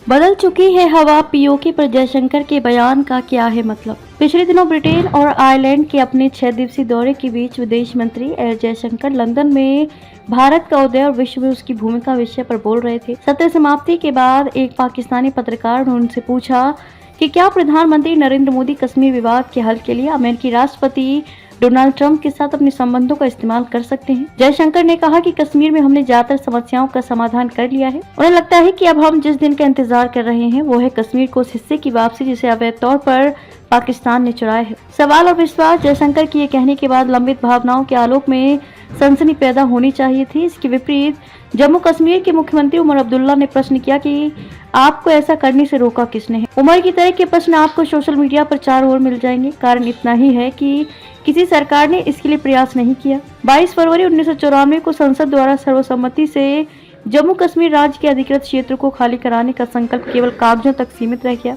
बदल चुकी है हवा, पीओके पर जयशंकर के बयान का क्या है मतलब। पिछले दिनों ब्रिटेन और आयरलैंड के अपने 6 दिवसीय दौरे के बीच विदेश मंत्री एस जयशंकर लंदन में भारत का उदय और विश्व में उसकी भूमिका विषय पर बोल रहे थे। सत्र समाप्ति के बाद एक पाकिस्तानी पत्रकार ने उनसे पूछा कि क्या प्रधानमंत्री नरेंद्र मोदी कश्मीर विवाद के हल के लिए अमेरिकी राष्ट्रपति डोनाल्ड ट्रंप के साथ अपने संबंधों का इस्तेमाल कर सकते हैं। जयशंकर ने कहा कि कश्मीर में हमने ज्यादातर समस्याओं का समाधान कर लिया है। उन्हें लगता है कि अब हम जिस दिन का इंतजार कर रहे हैं वो है कश्मीर को उस हिस्से की वापसी जिसे अवैध तौर पर पाकिस्तान ने चुराया है। सवाल और विश्वास। जयशंकर की ये कहने के बाद लंबित भावनाओं के आलोक में सनसनी पैदा होनी चाहिए थी। इसके विपरीत जम्मू कश्मीर के मुख्यमंत्री उमर अब्दुल्ला ने प्रश्न किया कि आपको ऐसा करने से रोका किसने है। उमर की तरह के प्रश्न आपको सोशल मीडिया पर चारों ओर मिल जाएंगे। कारण इतना ही है कि किसी सरकार ने इसके लिए प्रयास नहीं किया। 22 फरवरी 1994 को संसद द्वारा सर्वसम्मति से जम्मू कश्मीर राज्य के अधिकृत क्षेत्र को खाली कराने का संकल्प केवल कागजों तक सीमित रह गया।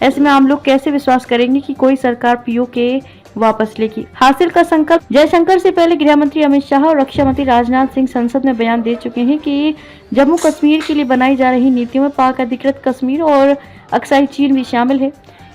ऐसे में आम लोग कैसे विश्वास करेंगे कि कोई सरकार पीओके वापस लेगी। हासिल का संकल्प। जयशंकर से पहले गृह मंत्री अमित शाह और रक्षा मंत्री राजनाथ सिंह संसद में बयान दे चुके हैं कि जम्मू कश्मीर के लिए बनाई जा रही नीतियों में पाक अधिकृत कश्मीर और अक्साई चीन भी शामिल है।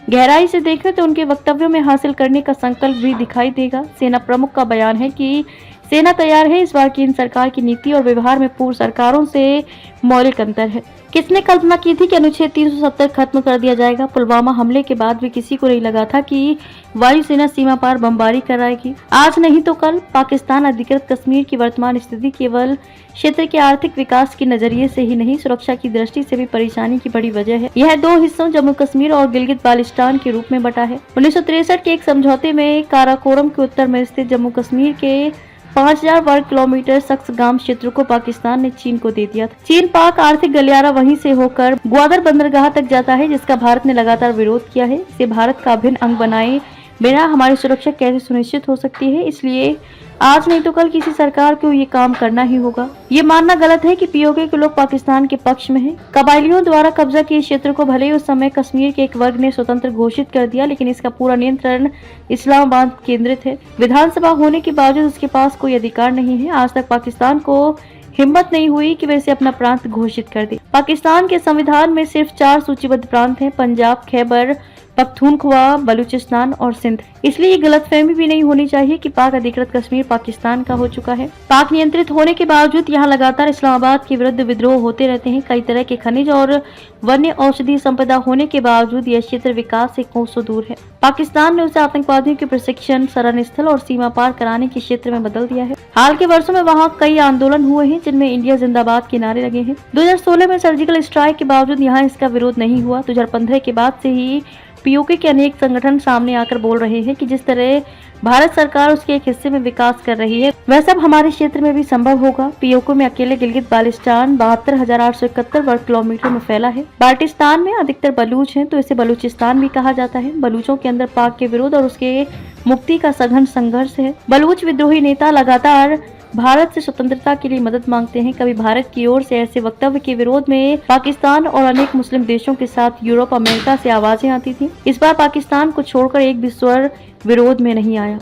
गहराई से देखें तो उनके वक्तव्यों में हासिल करने का संकल्प भी दिखाई देगा। सेना प्रमुख का बयान है कि सेना तैयार है। इस बार केंद्र सरकार की नीति और व्यवहार में पूर्व सरकारों से मौलिक अंतर है। किसने कल्पना की थी कि अनुच्छेद 370 खत्म कर दिया जाएगा। पुलवामा हमले के बाद भी किसी को नहीं लगा था कि वायुसेना सीमा पार बमबारी कराएगी। आज नहीं तो कल पाकिस्तान अधिकृत कश्मीर की वर्तमान स्थिति केवल क्षेत्र के आर्थिक विकास के नजरिए से ही नहीं, सुरक्षा की दृष्टि से भी परेशानी की बड़ी वजह है। यह दो हिस्सों जम्मू कश्मीर और गिलगित बाल्टिस्तान के रूप में बटा है। 1963 के एक समझौते में काराकोरम के उत्तर में स्थित जम्मू कश्मीर के 5000 वर्ग किलोमीटर सक्सगाम क्षेत्र को पाकिस्तान ने चीन को दे दिया था। चीन पाक आर्थिक गलियारा वहीं से होकर ग्वादर बंदरगाह तक जाता है, जिसका भारत ने लगातार विरोध किया है। इसे भारत का अभिन्न अंग बनाए बिना हमारी सुरक्षा कैसे सुनिश्चित हो सकती है। इसलिए आज नहीं तो कल किसी सरकार को ये काम करना ही होगा। ये मानना गलत है कि पीओके के लोग पाकिस्तान के पक्ष में हैं। कबायलियों द्वारा कब्जा किए क्षेत्र को भले ही उस समय कश्मीर के एक वर्ग ने स्वतंत्र घोषित कर दिया, लेकिन इसका पूरा नियंत्रण इस्लामाबाद केंद्रित है। विधानसभा होने के बावजूद उसके पास कोई अधिकार नहीं है। आज तक पाकिस्तान को हिम्मत नहीं हुई कि वैसे अपना प्रांत घोषित कर दे। पाकिस्तान के संविधान में सिर्फ 4 सूचीबद्ध प्रांत हैं: पंजाब, खैबर पख्तूनख्वा, बलूचिस्तान और सिंध। इसलिए ये गलतफहमी भी नहीं होनी चाहिए कि पाक अधिकृत कश्मीर पाकिस्तान का हो चुका है। पाक नियंत्रित होने के बावजूद यहाँ लगातार इस्लामाबाद के विरुद्ध विद्रोह होते रहते हैं। कई तरह के खनिज और वन्य औषधि संपदा होने के बावजूद यह क्षेत्र विकास से कोसों दूर है। पाकिस्तान ने उसे आतंकवादियों के प्रशिक्षण, शरण स्थल और सीमा पार कराने के क्षेत्र में बदल दिया है। हाल के वर्षों में वहाँ कई आंदोलन हुए हैं जिनमें इंडिया जिंदाबाद के नारे लगे हैं। 2016 में सर्जिकल स्ट्राइक के बावजूद यहाँ इसका विरोध नहीं हुआ। 2015 के बाद से ही पीओके के अनेक संगठन सामने आकर बोल रहे हैं कि जिस तरह भारत सरकार उसके एक हिस्से में विकास कर रही है, वह सब हमारे क्षेत्र में भी संभव होगा। पीओके में अकेले गिलगित बाल्टिस्तान 72,871 वर्ग किलोमीटर में फैला है। बाल्टिस्तान में अधिकतर बलूच हैं, तो इसे बलूचिस्तान भी कहा जाता है। बलूचों के अंदर पाक के विरोध और उसके मुक्ति का सघन संघर्ष है। बलूच विद्रोही नेता लगातार भारत से स्वतंत्रता के लिए मदद मांगते हैं। कभी भारत की ओर से ऐसे वक्तव्य के विरोध में पाकिस्तान और अनेक मुस्लिम देशों के साथ यूरोप, अमेरिका से आवाजें आती थी। इस बार पाकिस्तान को छोड़कर एक भी स्वर विरोध में नहीं आया।